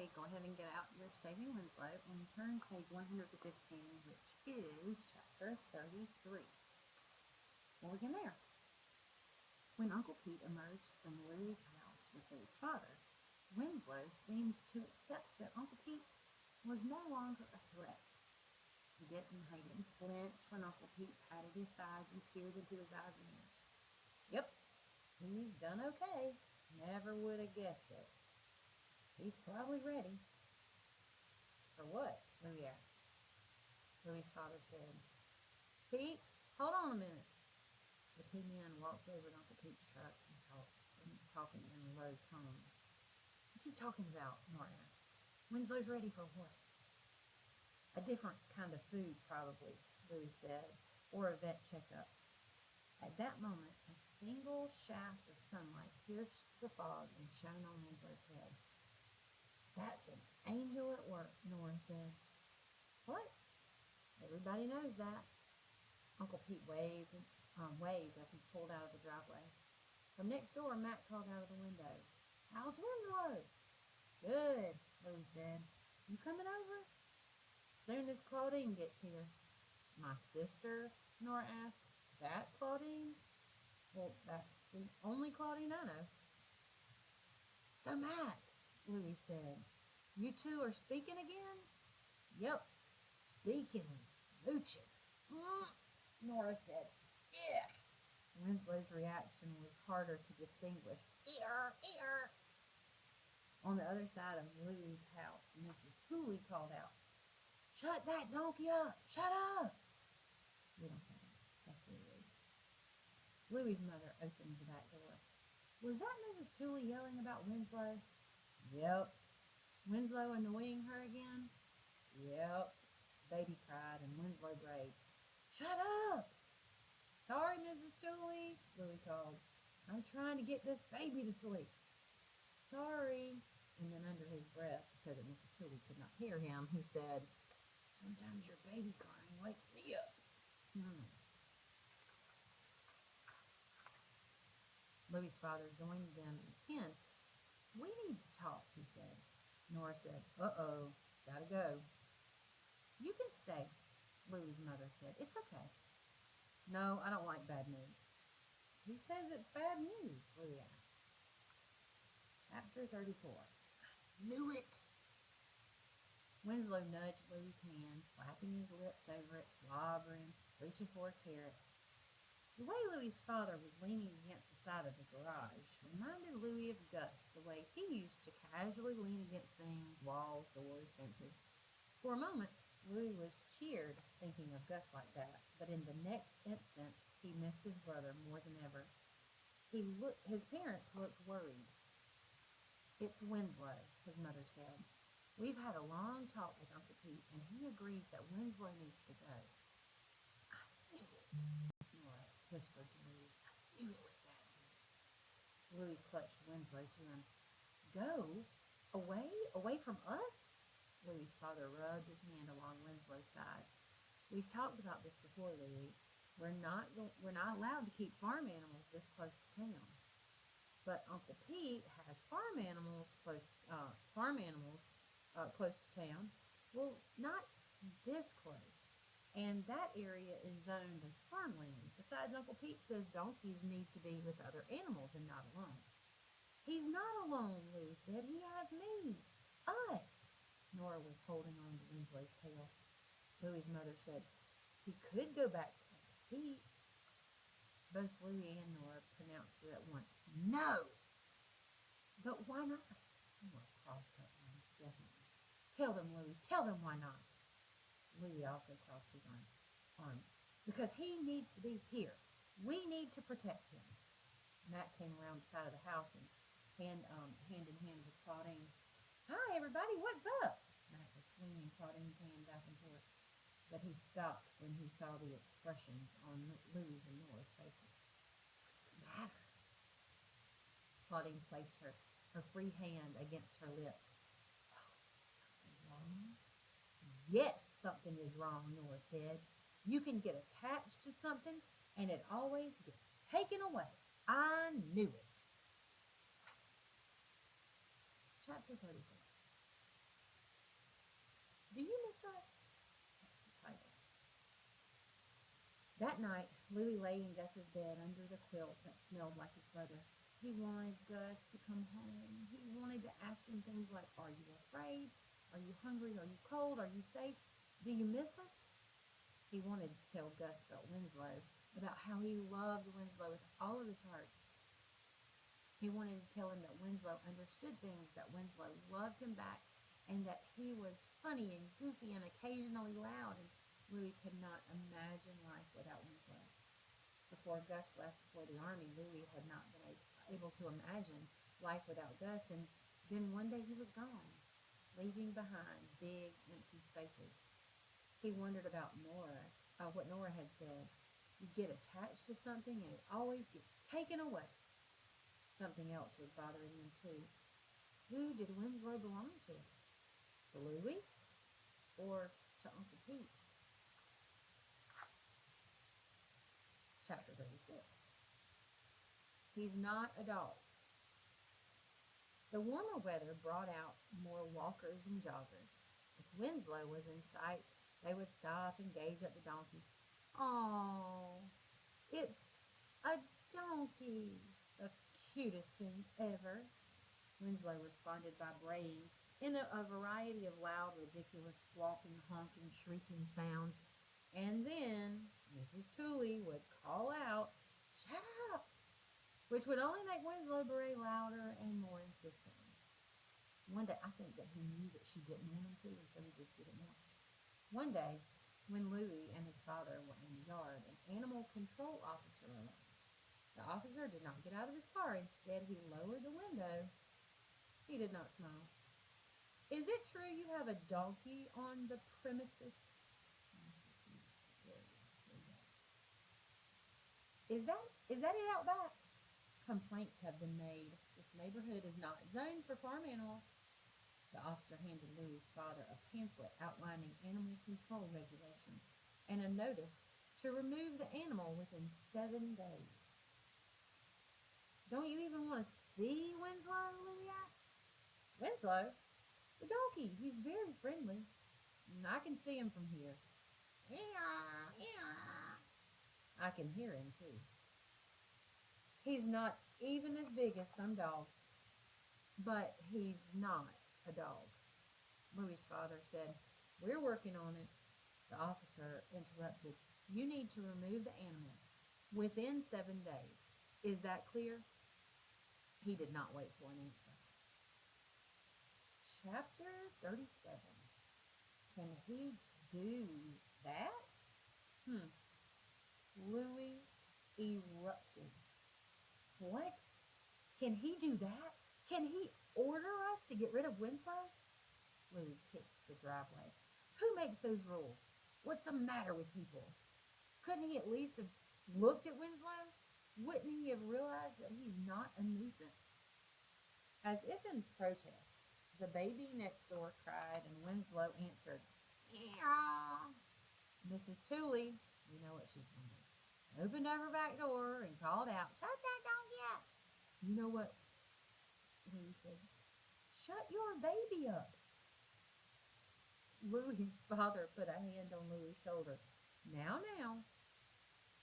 Okay, go ahead and get out your Saving Winslow and turn page 115, which is chapter 33. We'll begin there. When Uncle Pete emerged from Louie's house with his father, Winslow seemed to accept that Uncle Pete was no longer a threat. He didn't flinch when Uncle Pete patted his sides and peered into his eyes and ears. Yep, he's done okay. Never would have guessed it. He's probably ready. For what? Louie asked. Louie's father said, Pete, hold on a minute. The two men walked over to Uncle Pete's truck and talking in low tones. What's he talking about? Nora asked. Winslow's ready for what? A different kind of food, probably, Louie said, or a vet checkup. At that moment, a single shaft of sunlight pierced the fog and shone on Winslow's head. That's an angel at work, Nora said. What? Everybody knows that. Uncle Pete waved as he pulled out of the driveway. From next door, Matt called out of the window. How's Winslow? Good, Louie said. You coming over? Soon as Claudine gets here. My sister? Nora asked. That Claudine? Well, that's the only Claudine I know. So, Matt, Louie said, you two are speaking again? Yep, speaking and smooching. Nora said, Ugh. Winslow's reaction was harder to distinguish. Ear. On the other side of Louie's house, Mrs. Tooley called out, Shut that donkey up! Shut up! We don't say that. That's Louie. Louie's mother opened the back door. Was that Mrs. Tooley yelling about Winslow? Yep. Winslow annoying her again? Yep. Baby cried and Winslow brayed. Shut up! Sorry, Mrs. Tooley, Louie called. I'm trying to get this baby to sleep. Sorry. And then under his breath, so that Mrs. Tooley could not hear him, he said, Sometimes your baby crying wakes me up. Louie's father joined them in the pen. We need to talk, he said. Nora said, Uh-oh, gotta go. You can stay, Louie's mother said. It's okay. No, I don't like bad news. Who says it's bad news? Louie asked. Chapter 34. I knew it. Winslow nudged Louie's hand, flapping his lips over it, slobbering, reaching for a carrot. The way Louie's father was leaning against the side of the garage reminded Louie of Gus, the way he used to casually lean against things, walls, doors, fences. For a moment, Louie was cheered thinking of Gus like that, but in the next instant, he missed his brother more than ever. His parents looked worried. It's Winslow, his mother said. We've had a long talk with Uncle Pete, and he agrees that Winslow needs to go. I knew it, Nora whispered to Louie. I knew it was bad news. Louie clutched Winslow to him. Go? Away? Away from us? Louie's father rubbed his hand along Winslow's side. We've talked about this before, Louie. We're not allowed to keep farm animals this close to town. But Uncle Pete has farm animals close to town. Well, not this close. And that area is zoned as farmland. Besides, Uncle Pete says donkeys need to be with other animals and not alone. He's not alone, Louie said. He has me. Us. Nora was holding on to Winslow's tail. Louie's mother said, he could go back to Uncle Pete's. Both Louie and Nora pronounced it at once. No! But why not? Nora crossed her arms definitely. Tell them, Louie. Tell them why not. Louie also crossed his arms. Because he needs to be here. We need to protect him. Matt came around the side of the house and hand in hand with Claudine. Hi, everybody. What's up? Matt was swinging Claudine's hand back and forth. But he stopped when he saw the expressions on Louie's and Nora's faces. What's the matter? Claudine placed her free hand against her lips. Oh, is something wrong? Yes, something is wrong, Nora said. You can get attached to something, and it always gets taken away. I knew it. Chapter 34. Do you miss us? That's the title. That night, Louis lay in Gus's bed under the quilt that smelled like his brother. He wanted Gus to come home. He wanted to ask him things like, are you afraid? Are you hungry? Are you cold? Are you safe? Do you miss us? He wanted to tell Gus about Winslow, about how he loved Winslow with all of his heart. He wanted to tell him that Winslow understood things, that Winslow loved him back, and that he was funny and goofy and occasionally loud, and Louis could not imagine life without Winslow. Before Gus left for the army, Louis had not been able to imagine life without Gus, and then one day he was gone, leaving behind big, empty spaces. He wondered about Nora, what Nora had said. You get attached to something and it always gets taken away. Something else was bothering him too. Who did Winslow belong to? To Louis or to Uncle Pete? Chapter 36. He's not a dog. The warmer weather brought out more walkers and joggers. If Winslow was in sight, they would stop and gaze at the donkey. Oh, it's a donkey, the cutest thing ever. Winslow responded by braying in a variety of loud, ridiculous, squawking, honking, shrieking sounds. And then Mrs. Tooley would call out, "Shut up!" which would only make Winslow bray louder and more insistently. One day, I think that he knew that she didn't want him to, and so he just did it more. One day, when Louis and his father were in the yard, an animal control officer arrived. The officer did not get out of his car. Instead, he lowered the window. He did not smile. Is it true you have a donkey on the premises? There we go. Is that it out back? Complaints have been made. This neighborhood is not zoned for farm animals. The officer handed Louis's father a pamphlet outlining animal control regulations and a notice to remove the animal within 7 days. Don't you even want to see Winslow? Louis asked. Winslow? The donkey. He's very friendly. I can see him from here. I can hear him too. He's not even as big as some dogs, but he's not a dog. Louis's father said, we're working on it. The officer interrupted. You need to remove the animal within 7 days. Is that clear? He did not wait for an answer. Chapter 37. Can he do that? Louis erupted. What? Can he do that? Can he order us to get rid of Winslow? Louis kicked the driveway. Who makes those rules? What's the matter with people? Couldn't he at least have looked at Winslow? Wouldn't he have realized that he's not a nuisance? As if in protest, the baby next door cried, and Winslow answered, meow. Mrs. Tooley, you know what she's going to do, opened up her back door and called out, shut that donkey up. You know what Louis said? Shut your baby up. Louis's father put a hand on Louis's shoulder. Now,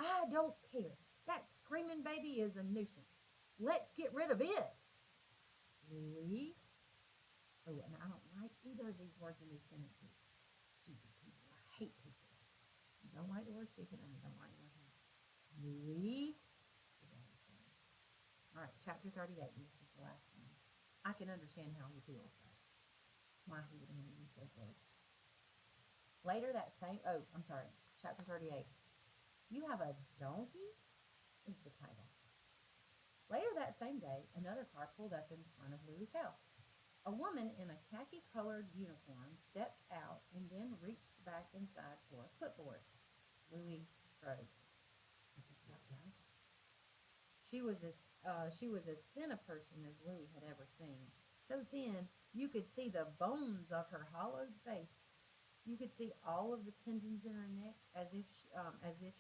I don't care. That screaming baby is a nuisance. Let's get rid of it. Louis. Oh, and I don't like either of these words in these sentences. Stupid people. I hate people. I don't like the word stupid, and I don't like the word hate. Louis. The daddy said. All right, chapter 38, and this is the last one. I can understand how he feels, though. Why he would want to use those words. Later that same, chapter 38. You have a donkey? Is the title. Later that same day, another car pulled up in front of Louis's house. A woman in a khaki-colored uniform stepped out and then reached back inside for a clipboard. Louis froze. Is this about Gus? She was as thin a person as Louis had ever seen. So thin, you could see the bones of her hollowed face. You could see all of the tendons in her neck as if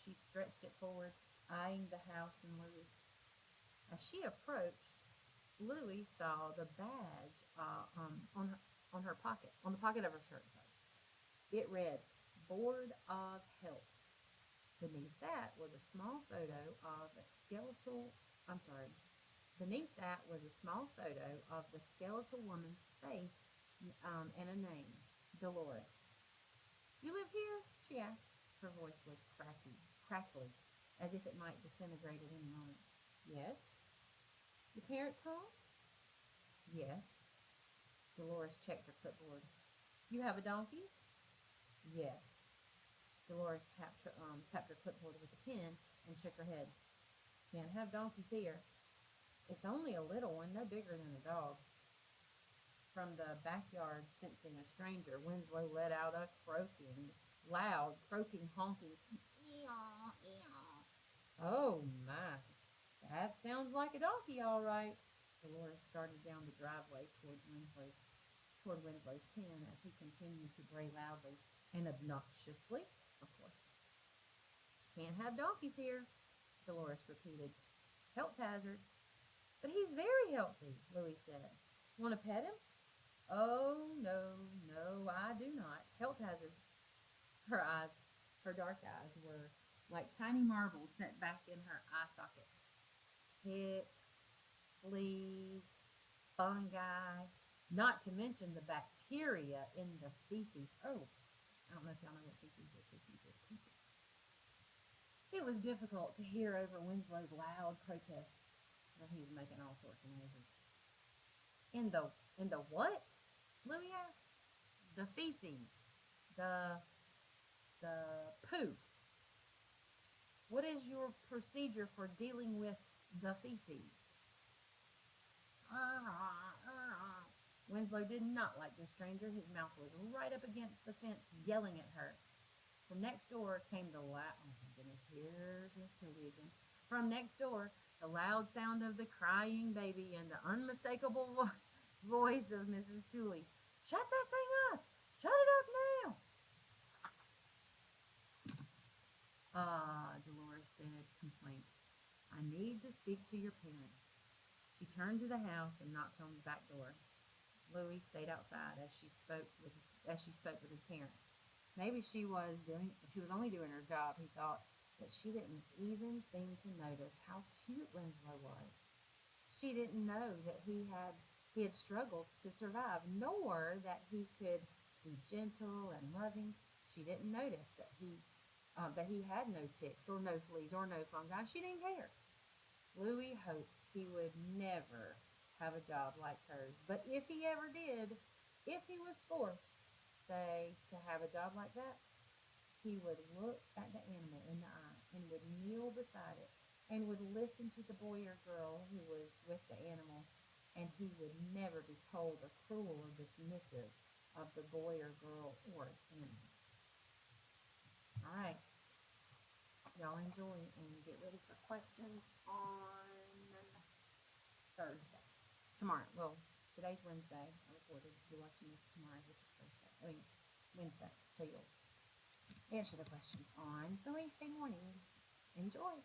she stretched it forward, eyeing the house and Louis. As she approached, Louis saw the badge on the pocket of her shirt. Sorry. It read, Board of Health. Beneath that was a small photo of a skeletal, I'm sorry, beneath that was a small photo of the skeletal woman's face and a name, Dolores. You live here? She asked. Her voice was crackly, as if it might disintegrate at any moment. Yes. Your parents home? Yes. Dolores checked her clipboard. You have a donkey? Yes. Dolores tapped her clipboard with a pen and shook her head. Can't have donkeys here. It's only a little one, no bigger than a dog. From the backyard, sensing a stranger, Winslow let out a loud, croaking, honking, eeyaw, eeyaw. Oh, my. That sounds like a donkey, all right. Dolores started down the driveway toward Winslow's pen as he continued to bray loudly and obnoxiously, of course. Can't have donkeys here, Dolores repeated. Health hazard. But he's very healthy, Louis said. Want to pet him? Oh, no, I do not. Health hazard. Her dark eyes were like tiny marbles set back in her eye sockets. Ticks, fleas, fungi, not to mention the bacteria in the feces. Oh, I don't know if y'all know what feces is. Feces is people. It was difficult to hear over Winslow's loud protests. Well, he was making all sorts of noises. In the what? Louis asked. The feces. The poo. What is your procedure for dealing with the feces? Winslow did not like the stranger. His mouth was right up against the fence, yelling at her. From next door came the loud, oh my goodness, here's Miss Tooley again. From next door, the loud sound of the crying baby and the unmistakable voice of Mrs. Tooley. Shut that thing up! Shut it up now! Ah, Dolores said, complaint. I need to speak to your parents. She turned to the house and knocked on the back door. Louis stayed outside as she spoke with his parents. Maybe she was only doing her job, he thought, but she didn't even seem to notice how cute Winslow was. She didn't know that he had struggled to survive, nor that he could be gentle and loving. She didn't notice that he had no ticks or no fleas or no fungi. She didn't care. Louis hoped he would never have a job like hers, but if he ever did, if he was forced, say, to have a job like that, he would look at the animal in the eye and would kneel beside it and would listen to the boy or girl who was with the animal, and he would never be cold or cruel or dismissive of the boy or girl or animal. All right, y'all enjoy and get ready for questions on Thursday. Tomorrow. Well, today's Wednesday. I recorded. You're watching this tomorrow, which is Thursday. Wednesday. So you'll answer the questions on the Wednesday morning. Enjoy.